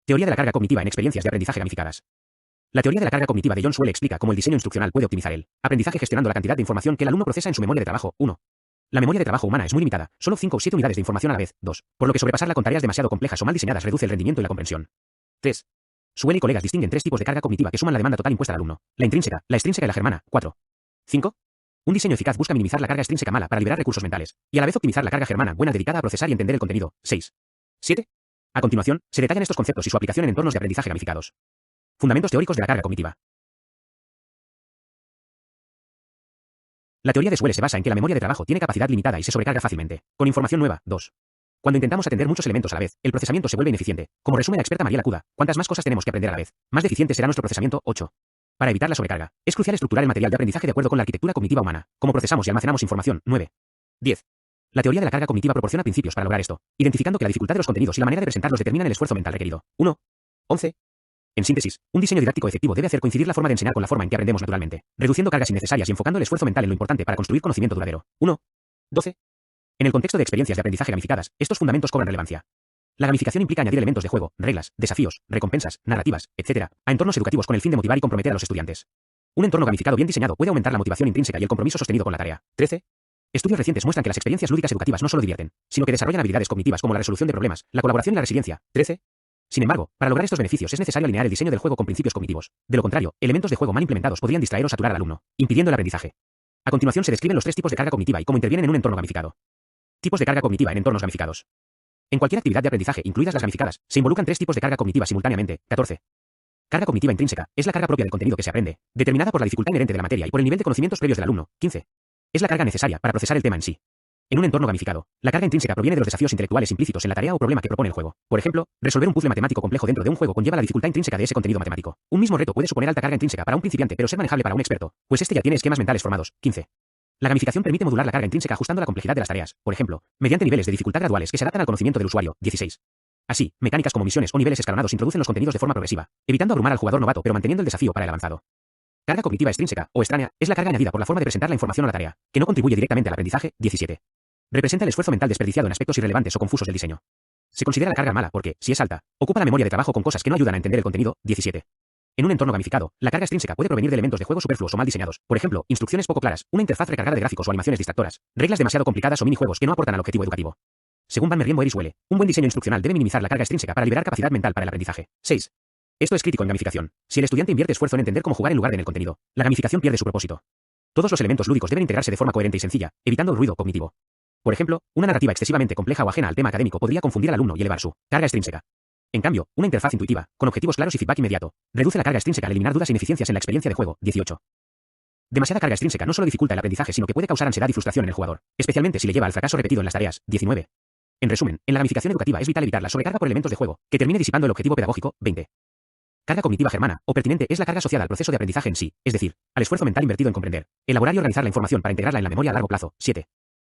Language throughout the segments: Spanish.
Teoría de la carga cognitiva en experiencias de aprendizaje gamificadas. La teoría de la carga cognitiva de John Suele explica cómo el diseño instruccional puede optimizar el aprendizaje gestionando la cantidad de información que el alumno procesa en su memoria de trabajo. 1. La memoria de trabajo humana es muy limitada, solo 5 o 7 unidades de información a la vez. 2. Por lo que sobrepasarla con tareas demasiado complejas o mal diseñadas reduce el rendimiento y la comprensión. 3. Suele y colegas distinguen 3 tipos de carga cognitiva que suman la demanda total impuesta al alumno: la intrínseca, la extrínseca y la germana. 4. 5. Un diseño eficaz busca minimizar la carga extrínseca mala para liberar recursos mentales, y a la vez optimizar la carga germana buena dedicada a procesar y entender el contenido. 6. 7. A continuación, se detallan estos conceptos y su aplicación en entornos de aprendizaje gamificados. Fundamentos teóricos de la carga cognitiva. La teoría de Suele se basa en que la memoria de trabajo tiene capacidad limitada y se sobrecarga fácilmente, con información nueva. 2. Cuando intentamos atender muchos elementos a la vez, el procesamiento se vuelve ineficiente. Como resume la experta Mariela Cuda, cuantas más cosas tenemos que aprender a la vez, más deficiente será nuestro procesamiento. 8. Para evitar la sobrecarga, es crucial estructurar el material de aprendizaje de acuerdo con la arquitectura cognitiva humana, cómo procesamos y almacenamos información. 9. 10. La teoría de la carga cognitiva proporciona principios para lograr esto, identificando que la dificultad de los contenidos y la manera de presentarlos determinan el esfuerzo mental requerido. 1. 11. En síntesis, un diseño didáctico efectivo debe hacer coincidir la forma de enseñar con la forma en que aprendemos naturalmente, reduciendo cargas innecesarias y enfocando el esfuerzo mental en lo importante para construir conocimiento duradero. 1. 12. En el contexto de experiencias de aprendizaje gamificadas, estos fundamentos cobran relevancia. La gamificación implica añadir elementos de juego, reglas, desafíos, recompensas, narrativas, etc., a entornos educativos con el fin de motivar y comprometer a los estudiantes. Un entorno gamificado bien diseñado puede aumentar la motivación intrínseca y el compromiso sostenido con la tarea. 13. Estudios recientes muestran que las experiencias lúdicas educativas no solo divierten, sino que desarrollan habilidades cognitivas como la resolución de problemas, la colaboración y la resiliencia. 13. Sin embargo, para lograr estos beneficios es necesario alinear el diseño del juego con principios cognitivos. De lo contrario, elementos de juego mal implementados podrían distraer o saturar al alumno, impidiendo el aprendizaje. A continuación se describen los 3 tipos de carga cognitiva y cómo intervienen en un entorno gamificado. Tipos de carga cognitiva en entornos gamificados. En cualquier actividad de aprendizaje, incluidas las gamificadas, se involucran 3 tipos de carga cognitiva simultáneamente. 14. Carga cognitiva intrínseca es la carga propia del contenido que se aprende, determinada por la dificultad inherente de la materia y por el nivel de conocimientos previos del alumno. 15. Es la carga necesaria para procesar el tema en sí. En un entorno gamificado, la carga intrínseca proviene de los desafíos intelectuales implícitos en la tarea o problema que propone el juego. Por ejemplo, resolver un puzzle matemático complejo dentro de un juego conlleva la dificultad intrínseca de ese contenido matemático. Un mismo reto puede suponer alta carga intrínseca para un principiante pero ser manejable para un experto, pues este ya tiene esquemas mentales formados. 15. La gamificación permite modular la carga intrínseca ajustando la complejidad de las tareas, por ejemplo, mediante niveles de dificultad graduales que se adaptan al conocimiento del usuario. 16. Así, mecánicas como misiones o niveles escalonados introducen los contenidos de forma progresiva, evitando abrumar al jugador novato pero manteniendo el desafío para el avanzado. Carga cognitiva extrínseca o extraña es la carga añadida por la forma de presentar la información a la tarea, que no contribuye directamente al aprendizaje. 17. Representa el esfuerzo mental desperdiciado en aspectos irrelevantes o confusos del diseño. Se considera la carga mala porque, si es alta, ocupa la memoria de trabajo con cosas que no ayudan a entender el contenido. 17. En un entorno gamificado, la carga extrínseca puede provenir de elementos de juego superfluos o mal diseñados, por ejemplo, instrucciones poco claras, una interfaz recargada de gráficos o animaciones distractoras, reglas demasiado complicadas o minijuegos que no aportan al objetivo educativo. Según Van Merriam y Suele, un buen diseño instruccional debe minimizar la carga extrínseca para liberar capacidad mental para el aprendizaje. 6. Esto es crítico en gamificación. Si el estudiante invierte esfuerzo en entender cómo jugar en lugar de en el contenido, la gamificación pierde su propósito. Todos los elementos lúdicos deben integrarse de forma coherente y sencilla, evitando el ruido cognitivo. Por ejemplo, una narrativa excesivamente compleja o ajena al tema académico podría confundir al alumno y elevar su carga extrínseca. En cambio, una interfaz intuitiva, con objetivos claros y feedback inmediato, reduce la carga extrínseca al eliminar dudas e ineficiencias en la experiencia de juego. 18. Demasiada carga extrínseca no solo dificulta el aprendizaje, sino que puede causar ansiedad y frustración en el jugador, especialmente si le lleva al fracaso repetido en las tareas. 19. En resumen, en la gamificación educativa es vital evitar la sobrecarga por elementos de juego, que termine disipando el objetivo pedagógico. 20. Carga cognitiva germana o pertinente es la carga asociada al proceso de aprendizaje en sí, es decir, al esfuerzo mental invertido en comprender, elaborar y organizar la información para integrarla en la memoria a largo plazo. 7.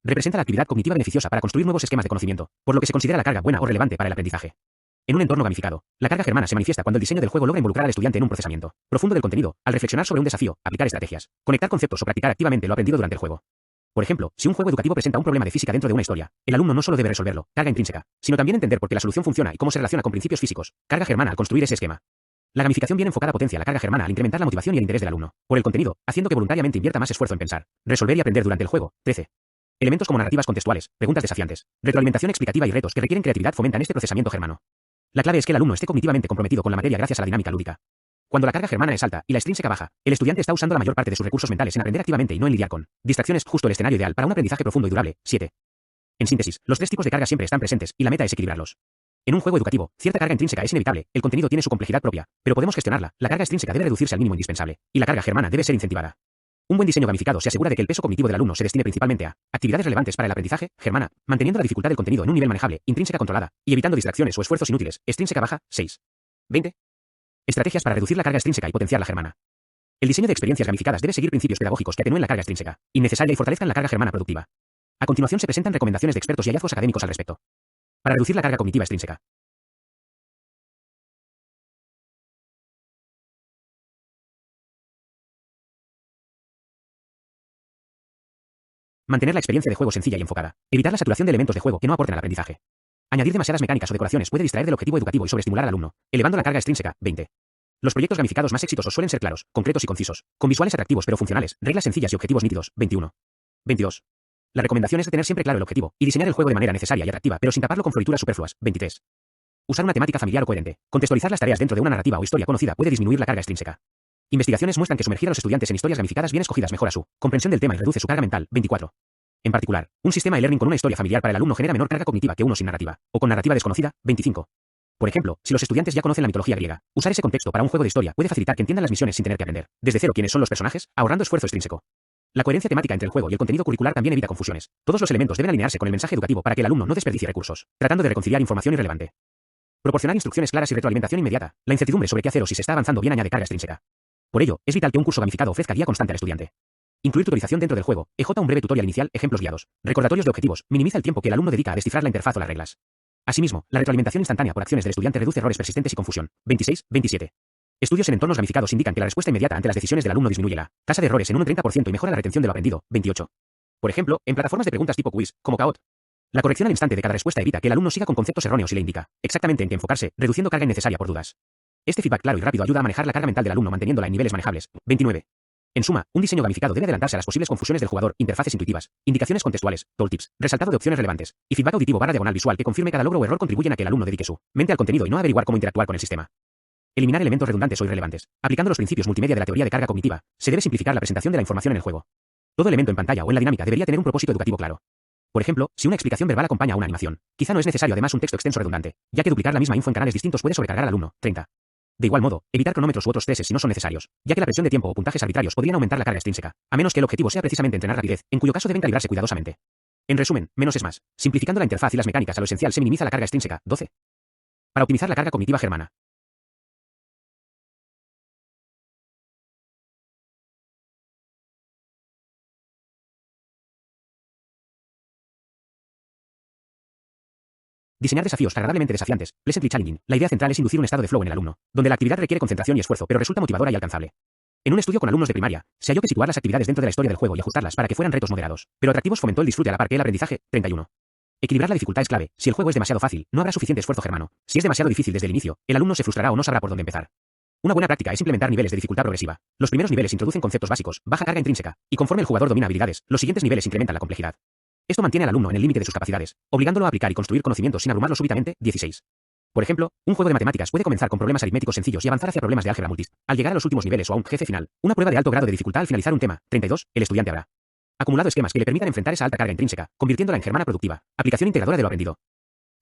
Representa la actividad cognitiva beneficiosa para construir nuevos esquemas de conocimiento, por lo que se considera la carga buena o relevante para el aprendizaje. En un entorno gamificado, la carga germana se manifiesta cuando el diseño del juego logra involucrar al estudiante en un procesamiento profundo del contenido, al reflexionar sobre un desafío, aplicar estrategias, conectar conceptos o practicar activamente lo aprendido durante el juego. Por ejemplo, si un juego educativo presenta un problema de física dentro de una historia, el alumno no solo debe resolverlo, carga intrínseca, sino también entender por qué la solución funciona y cómo se relaciona con principios físicos, carga germana al construir ese esquema. La gamificación bien enfocada potencia la carga germana al incrementar la motivación y el interés del alumno por el contenido, haciendo que voluntariamente invierta más esfuerzo en pensar, resolver y aprender durante el juego. 13. Elementos como narrativas contextuales, preguntas desafiantes, retroalimentación explicativa y retos que requieren creatividad fomentan este procesamiento germano. La clave es que el alumno esté cognitivamente comprometido con la materia gracias a la dinámica lúdica. Cuando la carga germana es alta y la extrínseca baja, el estudiante está usando la mayor parte de sus recursos mentales en aprender activamente y no en lidiar con distracciones, justo el escenario ideal para un aprendizaje profundo y durable. 7. En síntesis, los 3 tipos de carga siempre están presentes y la meta es equilibrarlos. En un juego educativo, cierta carga intrínseca es inevitable, el contenido tiene su complejidad propia, pero podemos gestionarla. La carga extrínseca debe reducirse al mínimo indispensable, y la carga germana debe ser incentivada. Un buen diseño gamificado se asegura de que el peso cognitivo del alumno se destine principalmente a actividades relevantes para el aprendizaje, germana, manteniendo la dificultad del contenido en un nivel manejable, intrínseca controlada, y evitando distracciones o esfuerzos inútiles, extrínseca baja. 6. 20. Estrategias para reducir la carga extrínseca y potenciar la germana. El diseño de experiencias gamificadas debe seguir principios pedagógicos que atenúen la carga extrínseca, innecesaria y fortalezcan la carga germana productiva. A continuación se presentan recomendaciones de expertos y hallazgos académicos al respecto. Para reducir la carga cognitiva extrínseca. Mantener la experiencia de juego sencilla y enfocada. Evitar la saturación de elementos de juego que no aporten al aprendizaje. Añadir demasiadas mecánicas o decoraciones puede distraer del objetivo educativo y sobreestimular al alumno, elevando la carga extrínseca. 20. Los proyectos gamificados más exitosos suelen ser claros, concretos y concisos, con visuales atractivos pero funcionales, reglas sencillas y objetivos nítidos. 21. 22. La recomendación es de tener siempre claro el objetivo y diseñar el juego de manera necesaria y atractiva, pero sin taparlo con florituras superfluas. 23. Usar una temática familiar o coherente. Contextualizar las tareas dentro de una narrativa o historia conocida puede disminuir la carga extrínseca. Investigaciones muestran que sumergir a los estudiantes en historias gamificadas bien escogidas mejora su comprensión del tema y reduce su carga mental. 24. En particular, un sistema e-learning con una historia familiar para el alumno genera menor carga cognitiva que uno sin narrativa, o con narrativa desconocida. 25. Por ejemplo, si los estudiantes ya conocen la mitología griega, usar ese contexto para un juego de historia puede facilitar que entiendan las misiones sin tener que aprender desde cero quiénes son los personajes, ahorrando esfuerzo extrínseco. La coherencia temática entre el juego y el contenido curricular también evita confusiones. Todos los elementos deben alinearse con el mensaje educativo para que el alumno no desperdicie recursos, tratando de reconciliar información irrelevante. Proporcionar instrucciones claras y retroalimentación inmediata. La incertidumbre sobre qué hacer o si se está avanzando bien añade carga extrínseca. Por ello, es vital que un curso gamificado ofrezca guía constante al estudiante. Incluir tutorización dentro del juego, un breve tutorial inicial, ejemplos guiados, recordatorios de objetivos, minimiza el tiempo que el alumno dedica a descifrar la interfaz o las reglas. Asimismo, la retroalimentación instantánea por acciones del estudiante reduce errores persistentes y confusión. 26, 27. Estudios en entornos gamificados indican que la respuesta inmediata ante las decisiones del alumno disminuye la tasa de errores en un 30% y mejora la retención de lo aprendido. 28. Por ejemplo, en plataformas de preguntas tipo quiz, como Kahoot, la corrección al instante de cada respuesta evita que el alumno siga con conceptos erróneos y le indica exactamente en qué enfocarse, reduciendo carga innecesaria por dudas. Este feedback claro y rápido ayuda a manejar la carga mental del alumno manteniéndola en niveles manejables. 29. En suma, un diseño gamificado debe adelantarse a las posibles confusiones del jugador, interfaces intuitivas, indicaciones contextuales, tooltips, resaltado de opciones relevantes, y feedback auditivo /diagonal visual que confirme cada logro o error contribuyen a que el alumno dedique su mente al contenido y no a averiguar cómo interactuar con el sistema. Eliminar elementos redundantes o irrelevantes. Aplicando los principios multimedia de la teoría de carga cognitiva, se debe simplificar la presentación de la información en el juego. Todo elemento en pantalla o en la dinámica debería tener un propósito educativo claro. Por ejemplo, si una explicación verbal acompaña a una animación, quizá no es necesario además un texto extenso redundante, ya que duplicar la misma info en canales distintos puede sobrecargar al alumno. 30. De igual modo, evitar cronómetros u otros testes si no son necesarios, ya que la presión de tiempo o puntajes arbitrarios podrían aumentar la carga extrínseca, a menos que el objetivo sea precisamente entrenar rapidez, en cuyo caso deben calibrarse cuidadosamente. En resumen, menos es más. Simplificando la interfaz y las mecánicas a lo esencial se minimiza la carga extrínseca. 12. Para optimizar la carga cognitiva germana. Diseñar desafíos agradablemente desafiantes, pleasantly challenging. La idea central es inducir un estado de flow en el alumno, donde la actividad requiere concentración y esfuerzo, pero resulta motivadora y alcanzable. En un estudio con alumnos de primaria, se halló que situar las actividades dentro de la historia del juego y ajustarlas para que fueran retos moderados, pero atractivos fomentó el disfrute a la par que el aprendizaje. 31. Equilibrar la dificultad es clave. Si el juego es demasiado fácil, no habrá suficiente esfuerzo germano. Si es demasiado difícil desde el inicio, el alumno se frustrará o no sabrá por dónde empezar. Una buena práctica es implementar niveles de dificultad progresiva. Los primeros niveles introducen conceptos básicos, baja carga intrínseca, y conforme el jugador domina habilidades, los siguientes niveles incrementan la complejidad. Esto mantiene al alumno en el límite de sus capacidades, obligándolo a aplicar y construir conocimientos sin abrumarlo súbitamente. 16. Por ejemplo, un juego de matemáticas puede comenzar con problemas aritméticos sencillos y avanzar hacia problemas de álgebra multis. Al llegar a los últimos niveles o a un jefe final, una prueba de alto grado de dificultad al finalizar un tema. 32. El estudiante habrá acumulado esquemas que le permitan enfrentar esa alta carga intrínseca, convirtiéndola en germana productiva. Aplicación integradora de lo aprendido.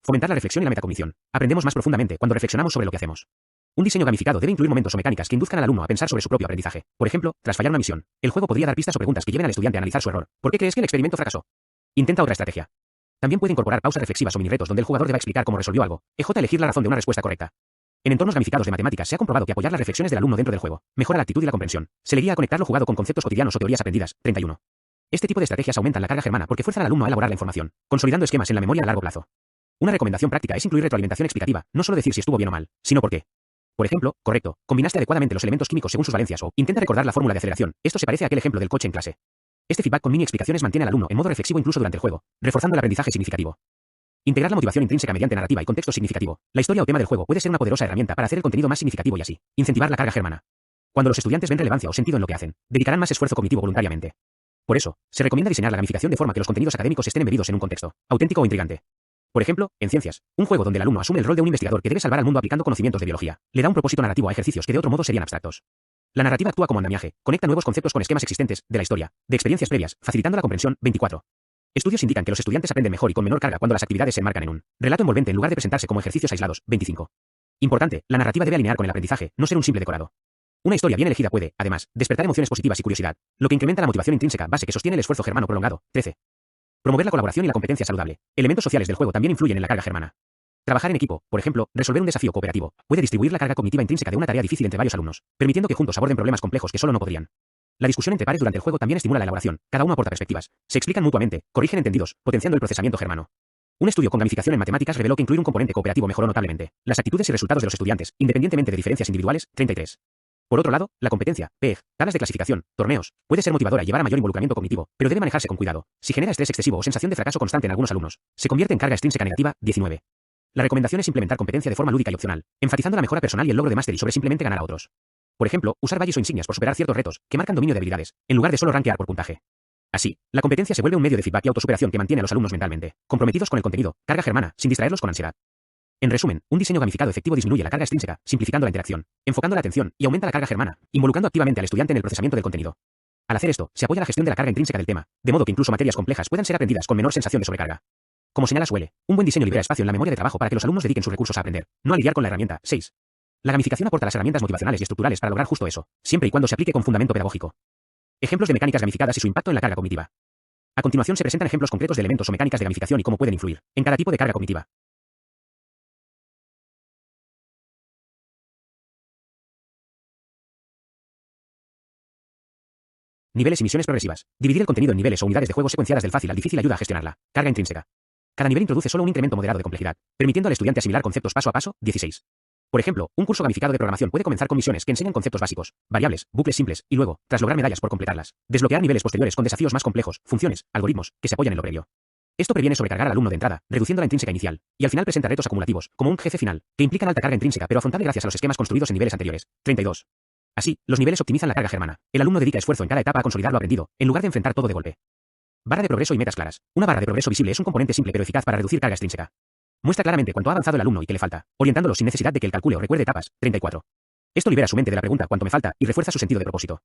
Fomentar la reflexión y la metacognición. Aprendemos más profundamente cuando reflexionamos sobre lo que hacemos. Un diseño gamificado debe incluir momentos o mecánicas que induzcan al alumno a pensar sobre su propio aprendizaje. Por ejemplo, tras fallar una misión, el juego podría dar pistas o preguntas que lleven al estudiante a analizar su error. ¿Por qué crees que el experimento fracasó? Intenta otra estrategia. También puede incorporar pausas reflexivas o mini retos donde el jugador deba explicar cómo resolvió algo. Elegir la razón de una respuesta correcta. En entornos gamificados de matemáticas se ha comprobado que apoyar las reflexiones del alumno dentro del juego mejora la actitud y la comprensión. Se le guía a conectar lo jugado con conceptos cotidianos o teorías aprendidas. 31. Este tipo de estrategias aumentan la carga germana porque fuerzan al alumno a elaborar la información, consolidando esquemas en la memoria a largo plazo. Una recomendación práctica es incluir retroalimentación explicativa, no solo decir si estuvo bien o mal, sino por qué. Por ejemplo, correcto, combinaste adecuadamente los elementos químicos según sus valencias o intenta recordar la fórmula de aceleración. Esto se parece a aquel ejemplo del coche en clase. Este feedback con mini explicaciones mantiene al alumno en modo reflexivo incluso durante el juego, reforzando el aprendizaje significativo. Integrar la motivación intrínseca mediante narrativa y contexto significativo. La historia o tema del juego puede ser una poderosa herramienta para hacer el contenido más significativo y así incentivar la carga germana. Cuando los estudiantes ven relevancia o sentido en lo que hacen, dedicarán más esfuerzo cognitivo voluntariamente. Por eso, se recomienda diseñar la gamificación de forma que los contenidos académicos estén embebidos en un contexto auténtico o intrigante. Por ejemplo, en ciencias, un juego donde el alumno asume el rol de un investigador que debe salvar al mundo aplicando conocimientos de biología, le da un propósito narrativo a ejercicios que de otro modo serían abstractos. La narrativa actúa como andamiaje, conecta nuevos conceptos con esquemas existentes, de la historia, de experiencias previas, facilitando la comprensión. 24. Estudios indican que los estudiantes aprenden mejor y con menor carga cuando las actividades se enmarcan en un relato envolvente en lugar de presentarse como ejercicios aislados. 25. Importante, la narrativa debe alinear con el aprendizaje, no ser un simple decorado. Una historia bien elegida puede, además, despertar emociones positivas y curiosidad, lo que incrementa la motivación intrínseca, base que sostiene el esfuerzo germano prolongado. 13. Promover la colaboración y la competencia saludable. Elementos sociales del juego también influyen en la carga germana. Trabajar en equipo, por ejemplo, resolver un desafío cooperativo, puede distribuir la carga cognitiva intrínseca de una tarea difícil entre varios alumnos, permitiendo que juntos aborden problemas complejos que solo no podrían. La discusión entre pares durante el juego también estimula la elaboración, cada uno aporta perspectivas, se explican mutuamente, corrigen entendidos, potenciando el procesamiento germano. Un estudio con gamificación en matemáticas reveló que incluir un componente cooperativo mejoró notablemente las actitudes y resultados de los estudiantes, independientemente de diferencias individuales. 33. Por otro lado, la competencia, PEG, tablas de clasificación, torneos, puede ser motivadora y llevar a mayor involucramiento cognitivo, pero debe manejarse con cuidado. Si genera estrés excesivo o sensación de fracaso constante en algunos alumnos, se convierte en carga extrínseca negativa. 19. La recomendación es implementar competencia de forma lúdica y opcional, enfatizando la mejora personal y el logro de mastery sobre simplemente ganar a otros. Por ejemplo, usar valles o insignias por superar ciertos retos que marcan dominio de habilidades, en lugar de solo rankear por puntaje. Así, la competencia se vuelve un medio de feedback y autosuperación que mantiene a los alumnos mentalmente comprometidos con el contenido, carga germana, sin distraerlos con ansiedad. En resumen, un diseño gamificado efectivo disminuye la carga extrínseca, simplificando la interacción, enfocando la atención y aumenta la carga germana, involucrando activamente al estudiante en el procesamiento del contenido. Al hacer esto, se apoya la gestión de la carga intrínseca del tema, de modo que incluso materias complejas puedan ser aprendidas con menor sensación de sobrecarga. Como señala Suele, un buen diseño libera espacio en la memoria de trabajo para que los alumnos dediquen sus recursos a aprender, no a lidiar con la herramienta. 6. La gamificación aporta las herramientas motivacionales y estructurales para lograr justo eso, siempre y cuando se aplique con fundamento pedagógico. Ejemplos de mecánicas gamificadas y su impacto en la carga cognitiva. A continuación se presentan ejemplos concretos de elementos o mecánicas de gamificación y cómo pueden influir en cada tipo de carga cognitiva. Niveles y misiones progresivas. Dividir el contenido en niveles o unidades de juego secuenciadas del fácil al difícil ayuda a gestionarla. Carga intrínseca. Cada nivel introduce solo un incremento moderado de complejidad, permitiendo al estudiante asimilar conceptos paso a paso. 16. Por ejemplo, un curso gamificado de programación puede comenzar con misiones que enseñan conceptos básicos, variables, bucles simples, y luego, tras lograr medallas por completarlas, desbloquear niveles posteriores con desafíos más complejos, funciones, algoritmos, que se apoyan en lo previo. Esto previene sobrecargar al alumno de entrada, reduciendo la intrínseca inicial, y al final presenta retos acumulativos, como un jefe final, que implican alta carga intrínseca pero afrontable gracias a los esquemas construidos en niveles anteriores. 32. Así, los niveles optimizan la carga germana. El alumno dedica esfuerzo en cada etapa a consolidar lo aprendido, en lugar de enfrentar todo de golpe. Barra de progreso y metas claras. Una barra de progreso visible es un componente simple pero eficaz para reducir carga extrínseca. Muestra claramente cuánto ha avanzado el alumno y qué le falta, orientándolo sin necesidad de que él calcule o recuerde etapas. 34. Esto libera su mente de la pregunta cuánto me falta y refuerza su sentido de propósito.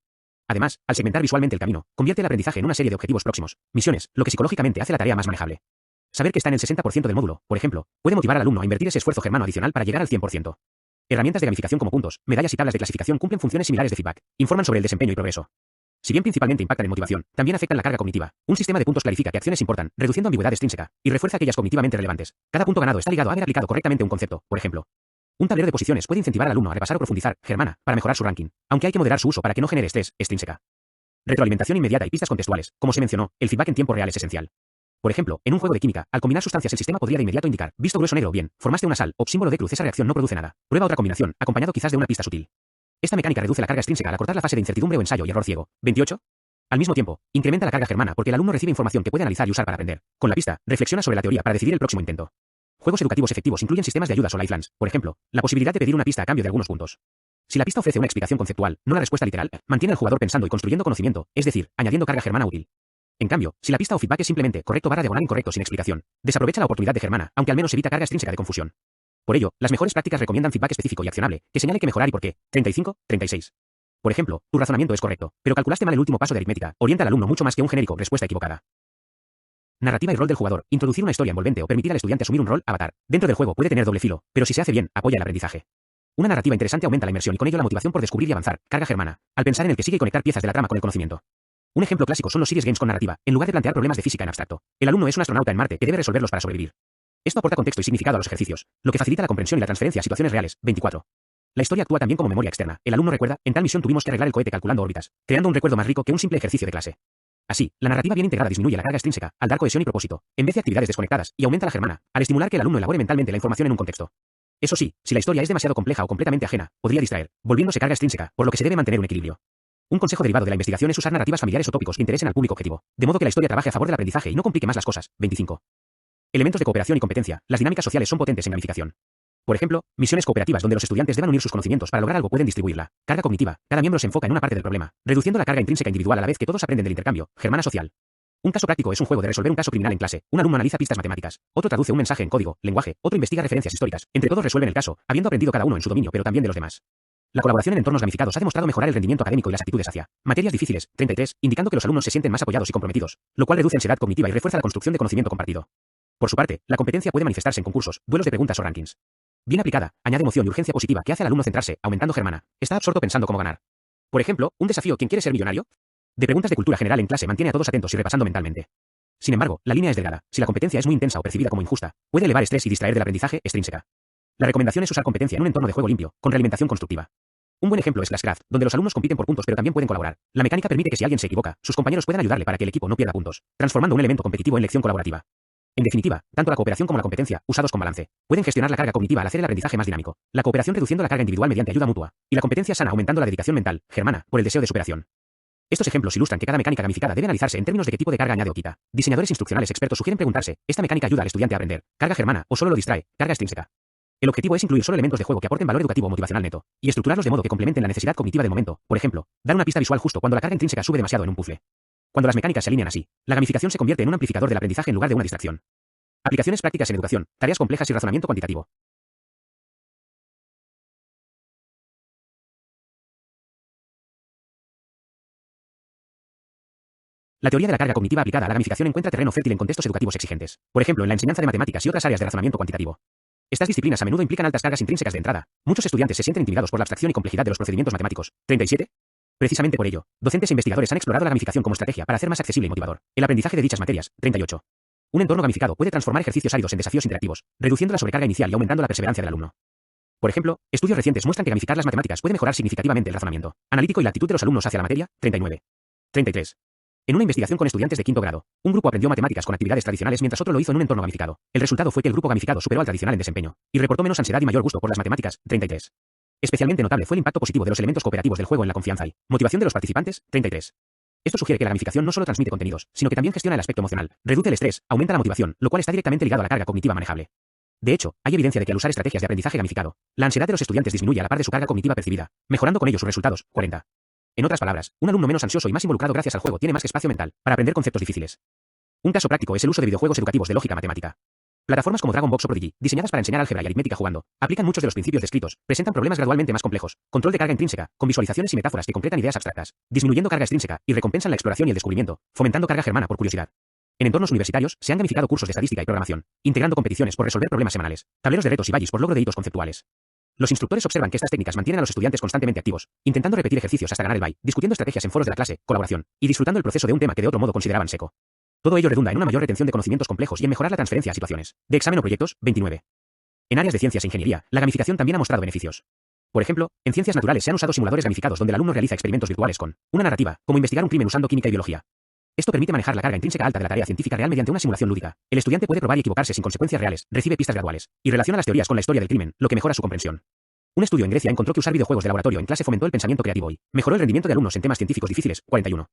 Además, al segmentar visualmente el camino, convierte el aprendizaje en una serie de objetivos próximos, misiones, lo que psicológicamente hace la tarea más manejable. Saber que está en el 60% del módulo, por ejemplo, puede motivar al alumno a invertir ese esfuerzo germano adicional para llegar al 100%. Herramientas de gamificación como puntos, medallas y tablas de clasificación cumplen funciones similares de feedback, informan sobre el desempeño y progreso. Si bien principalmente impactan en motivación, también afectan la carga cognitiva. Un sistema de puntos clarifica qué acciones importan, reduciendo ambigüedad extrínseca, y refuerza aquellas cognitivamente relevantes. Cada punto ganado está ligado a haber aplicado correctamente un concepto, por ejemplo. Un tablero de posiciones puede incentivar al alumno a repasar o profundizar, germana, para mejorar su ranking, aunque hay que moderar su uso para que no genere estrés, extrínseca. Retroalimentación inmediata y pistas contextuales. Como se mencionó, el feedback en tiempo real es esencial. Por ejemplo, en un juego de química, al combinar sustancias el sistema podría de inmediato indicar, visto grueso negro o bien, formaste una sal, o símbolo de cruz, esa reacción no produce nada. Prueba otra combinación, acompañado quizás de una pista sutil. Esta mecánica reduce la carga extrínseca al acortar la fase de incertidumbre o ensayo y error ciego. 28. Al mismo tiempo, incrementa la carga germana porque el alumno recibe información que puede analizar y usar para aprender. Con la pista, reflexiona sobre la teoría para decidir el próximo intento. Juegos educativos efectivos incluyen sistemas de ayudas o lifelines, por ejemplo, la posibilidad de pedir una pista a cambio de algunos puntos. Si la pista ofrece una explicación conceptual, no la respuesta literal, mantiene al jugador pensando y construyendo conocimiento, es decir, añadiendo carga germana útil. En cambio, si la pista o feedback es simplemente correcto barra diagonal incorrecto sin explicación, desaprovecha la oportunidad de germana, aunque al menos evita carga extrínseca de confusión. Por ello, las mejores prácticas recomiendan feedback específico y accionable, que señale qué mejorar y por qué. 35, 36. Por ejemplo, tu razonamiento es correcto, pero calculaste mal el último paso de aritmética. Orienta al alumno mucho más que un genérico respuesta equivocada. Narrativa y rol del jugador. Introducir una historia envolvente o permitir al estudiante asumir un rol avatar dentro del juego puede tener doble filo, pero si se hace bien, apoya el aprendizaje. Una narrativa interesante aumenta la inmersión y con ello la motivación por descubrir y avanzar. Carga germana. Al pensar en el que sigue y conectar piezas de la trama con el conocimiento. Un ejemplo clásico son los serious games con narrativa, en lugar de plantear problemas de física en abstracto. El alumno es un astronauta en Marte que debe resolverlos para sobrevivir. Esto aporta contexto y significado a los ejercicios, lo que facilita la comprensión y la transferencia a situaciones reales. 24. La historia actúa también como memoria externa. El alumno recuerda, en tal misión tuvimos que arreglar el cohete calculando órbitas, creando un recuerdo más rico que un simple ejercicio de clase. Así, la narrativa bien integrada disminuye la carga extrínseca, al dar cohesión y propósito, en vez de actividades desconectadas, y aumenta la germana, al estimular que el alumno elabore mentalmente la información en un contexto. Eso sí, si la historia es demasiado compleja o completamente ajena, podría distraer, volviéndose carga extrínseca, por lo que se debe mantener un equilibrio. Un consejo derivado de la investigación es usar narrativas familiares o tópicos que interesen al público objetivo, de modo que la historia trabaje a favor del aprendizaje y no complique más las cosas. 25. Elementos de cooperación y competencia. Las dinámicas sociales son potentes en gamificación. Por ejemplo, misiones cooperativas donde los estudiantes deban unir sus conocimientos para lograr algo pueden distribuirla. Carga cognitiva. Cada miembro se enfoca en una parte del problema, reduciendo la carga intrínseca individual a la vez que todos aprenden del intercambio. Germana social. Un caso práctico es un juego de resolver un caso criminal en clase. Un alumno analiza pistas matemáticas, otro traduce un mensaje en código, lenguaje, otro investiga referencias históricas. Entre todos resuelven el caso, habiendo aprendido cada uno en su dominio, pero también de los demás. La colaboración en entornos gamificados ha demostrado mejorar el rendimiento académico y las actitudes hacia materias difíciles. 33, indicando que los alumnos se sienten más apoyados y comprometidos, lo cual reduce ansiedad cognitiva y refuerza la construcción de conocimiento compartido. Por su parte, la competencia puede manifestarse en concursos, duelos de preguntas o rankings. Bien aplicada, añade emoción y urgencia positiva que hace al alumno centrarse, aumentando germana. Está absorto pensando cómo ganar. Por ejemplo, un desafío ¿quién quiere ser millonario? De preguntas de cultura general en clase mantiene a todos atentos y repasando mentalmente. Sin embargo, la línea es delgada. Si la competencia es muy intensa o percibida como injusta, puede elevar estrés y distraer del aprendizaje extrínseca. La recomendación es usar competencia en un entorno de juego limpio, con realimentación constructiva. Un buen ejemplo es Classcraft, donde los alumnos compiten por puntos pero también pueden colaborar. La mecánica permite que si alguien se equivoca, sus compañeros puedan ayudarle para que el equipo no pierda puntos, transformando un elemento competitivo en lección colaborativa. En definitiva, tanto la cooperación como la competencia, usados con balance, pueden gestionar la carga cognitiva al hacer el aprendizaje más dinámico. La cooperación reduciendo la carga individual mediante ayuda mutua, y la competencia sana aumentando la dedicación mental, germana, por el deseo de superación. Estos ejemplos ilustran que cada mecánica gamificada debe analizarse en términos de qué tipo de carga añade o quita. Diseñadores instruccionales expertos sugieren preguntarse, ¿esta mecánica ayuda al estudiante a aprender? ¿Carga germana o solo lo distrae? ¿Carga extrínseca? El objetivo es incluir solo elementos de juego que aporten valor educativo o motivacional neto, y estructurarlos de modo que complementen la necesidad cognitiva del momento. Por ejemplo, dar una pista visual justo cuando la carga intrínseca sube demasiado en un puzzle. Cuando las mecánicas se alinean así, la gamificación se convierte en un amplificador del aprendizaje en lugar de una distracción. Aplicaciones prácticas en educación, tareas complejas y razonamiento cuantitativo. La teoría de la carga cognitiva aplicada a la gamificación encuentra terreno fértil en contextos educativos exigentes, por ejemplo, en la enseñanza de matemáticas y otras áreas de razonamiento cuantitativo. Estas disciplinas a menudo implican altas cargas intrínsecas de entrada. Muchos estudiantes se sienten intimidados por la abstracción y complejidad de los procedimientos matemáticos. 37. Precisamente por ello, docentes e investigadores han explorado la gamificación como estrategia para hacer más accesible y motivador el aprendizaje de dichas materias. 38. Un entorno gamificado puede transformar ejercicios áridos en desafíos interactivos, reduciendo la sobrecarga inicial y aumentando la perseverancia del alumno. Por ejemplo, estudios recientes muestran que gamificar las matemáticas puede mejorar significativamente el razonamiento analítico y la actitud de los alumnos hacia la materia. 39. 33. En una investigación con estudiantes de quinto grado, un grupo aprendió matemáticas con actividades tradicionales mientras otro lo hizo en un entorno gamificado. El resultado fue que el grupo gamificado superó al tradicional en desempeño y reportó menos ansiedad y mayor gusto por las matemáticas. 33. Especialmente notable fue el impacto positivo de los elementos cooperativos del juego en la confianza y motivación de los participantes. 33. Esto sugiere que la gamificación no solo transmite contenidos, sino que también gestiona el aspecto emocional, reduce el estrés, aumenta la motivación, lo cual está directamente ligado a la carga cognitiva manejable. De hecho, hay evidencia de que al usar estrategias de aprendizaje gamificado, la ansiedad de los estudiantes disminuye a la par de su carga cognitiva percibida, mejorando con ello sus resultados. 40. En otras palabras, un alumno menos ansioso y más involucrado gracias al juego tiene más espacio mental para aprender conceptos difíciles. Un caso práctico es el uso de videojuegos educativos de lógica matemática. Plataformas como Dragon Box o Prodigy, diseñadas para enseñar álgebra y aritmética jugando, aplican muchos de los principios descritos, presentan problemas gradualmente más complejos, control de carga intrínseca, con visualizaciones y metáforas que concretan ideas abstractas, disminuyendo carga extrínseca y recompensan la exploración y el descubrimiento, fomentando carga germana por curiosidad. En entornos universitarios, se han gamificado cursos de estadística y programación, integrando competiciones por resolver problemas semanales, tableros de retos y valles por logro de hitos conceptuales. Los instructores observan que estas técnicas mantienen a los estudiantes constantemente activos, intentando repetir ejercicios hasta ganar el bye, discutiendo estrategias en foros de la clase, colaboración, y disfrutando el proceso de un tema que de otro modo consideraban seco. Todo ello redunda en una mayor retención de conocimientos complejos y en mejorar la transferencia a situaciones de examen o proyectos. 29. En áreas de ciencias e ingeniería, la gamificación también ha mostrado beneficios. Por ejemplo, en ciencias naturales se han usado simuladores gamificados donde el alumno realiza experimentos virtuales con una narrativa, como investigar un crimen usando química y biología. Esto permite manejar la carga intrínseca alta de la tarea científica real mediante una simulación lúdica. El estudiante puede probar y equivocarse sin consecuencias reales, recibe pistas graduales y relaciona las teorías con la historia del crimen, lo que mejora su comprensión. Un estudio en Grecia encontró que usar videojuegos de laboratorio en clase fomentó el pensamiento creativo y mejoró el rendimiento de alumnos en temas científicos difíciles. 41.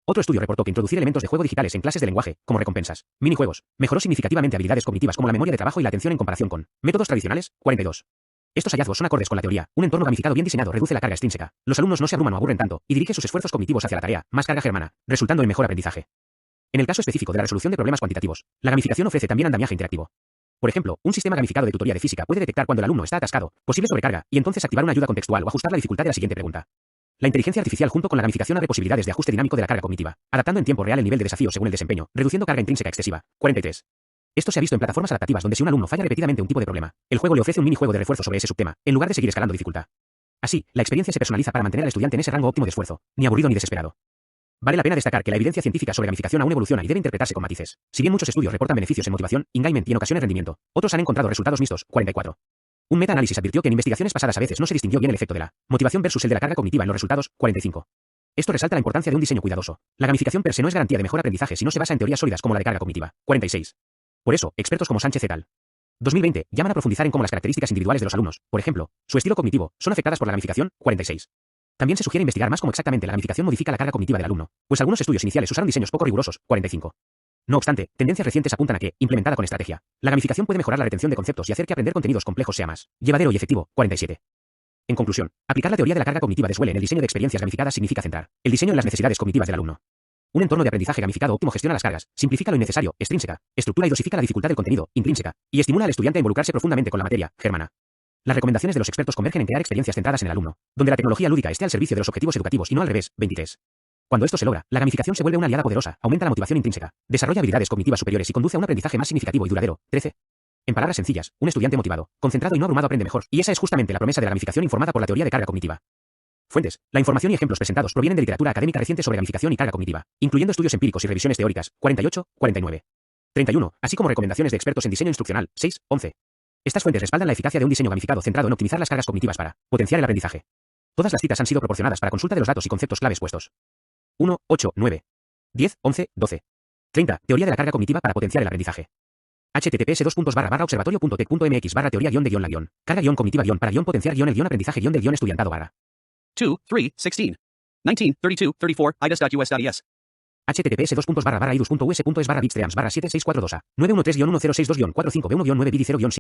Otro estudio reportó que introducir elementos de juego digitales en clases de lenguaje, como recompensas, minijuegos, mejoró significativamente habilidades cognitivas como la memoria de trabajo y la atención en comparación con métodos tradicionales. 42. Estos hallazgos son acordes con la teoría. Un entorno gamificado bien diseñado reduce la carga extrínseca. Los alumnos no se abruman o aburren tanto y dirigen sus esfuerzos cognitivos hacia la tarea, más carga germana, resultando en mejor aprendizaje. En el caso específico de la resolución de problemas cuantitativos, la gamificación ofrece también andamiaje interactivo. Por ejemplo, un sistema gamificado de tutoría de física puede detectar cuando el alumno está atascado, posible sobrecarga, y entonces activar una ayuda contextual o ajustar la dificultad de la siguiente pregunta. La inteligencia artificial junto con la gamificación abre posibilidades de ajuste dinámico de la carga cognitiva, adaptando en tiempo real el nivel de desafío según el desempeño, reduciendo carga intrínseca excesiva. 43. Esto se ha visto en plataformas adaptativas donde si un alumno falla repetidamente un tipo de problema, el juego le ofrece un minijuego de refuerzo sobre ese subtema, en lugar de seguir escalando dificultad. Así, la experiencia se personaliza para mantener al estudiante en ese rango óptimo de esfuerzo, ni aburrido ni desesperado. Vale la pena destacar que la evidencia científica sobre gamificación aún evoluciona y debe interpretarse con matices. Si bien muchos estudios reportan beneficios en motivación, engagement y en ocasiones rendimiento, otros han encontrado resultados mixtos. 44. Un metaanálisis advirtió que en investigaciones pasadas a veces no se distinguió bien el efecto de la motivación versus el de la carga cognitiva en los resultados. 45. Esto resalta la importancia de un diseño cuidadoso. La gamificación per se no es garantía de mejor aprendizaje si no se basa en teorías sólidas como la de carga cognitiva. 46. Por eso, expertos como Sánchez et al. 2020 llaman a profundizar en cómo las características individuales de los alumnos, por ejemplo, su estilo cognitivo, son afectadas por la gamificación. 46. También se sugiere investigar más cómo exactamente la gamificación modifica la carga cognitiva del alumno, pues algunos estudios iniciales usaron diseños poco rigurosos. 45. No obstante, tendencias recientes apuntan a que, implementada con estrategia, la gamificación puede mejorar la retención de conceptos y hacer que aprender contenidos complejos sea más llevadero y efectivo. 47. En conclusión, aplicar la teoría de la carga cognitiva de Swell en el diseño de experiencias gamificadas significa centrar el diseño en las necesidades cognitivas del alumno. Un entorno de aprendizaje gamificado óptimo gestiona las cargas, simplifica lo innecesario, extrínseca, estructura y dosifica la dificultad del contenido, intrínseca, y estimula al estudiante a involucrarse profundamente con la materia, germana. Las recomendaciones de los expertos convergen en crear experiencias centradas en el alumno, donde la tecnología lúdica esté al servicio de los objetivos educativos y no al revés. 23. Cuando esto se logra, la gamificación se vuelve una aliada poderosa, aumenta la motivación intrínseca, desarrolla habilidades cognitivas superiores y conduce a un aprendizaje más significativo y duradero. 13. En palabras sencillas, un estudiante motivado, concentrado y no abrumado aprende mejor, y esa es justamente la promesa de la gamificación informada por la teoría de carga cognitiva. Fuentes. La información y ejemplos presentados provienen de literatura académica reciente sobre gamificación y carga cognitiva, incluyendo estudios empíricos y revisiones teóricas. 48, 49. 31, así como recomendaciones de expertos en diseño instruccional. 6, 11. Estas fuentes respaldan la eficacia de un diseño gamificado centrado en optimizar las cargas cognitivas para potenciar el aprendizaje. Todas las citas han sido proporcionadas para consulta de los datos y conceptos claves puestos. 1, 8, 9. 10, 11, 12. 30. Teoría de la carga cognitiva para potenciar el aprendizaje. https://observatorio.tec.mx /teoría-de-la carga-cognitiva-para-estudiantado 2, 3, 16. 19, 32, 34, idas.us.es. https://idus.us.es/bitstreams/7642a 913-1062-45b1-9b0-.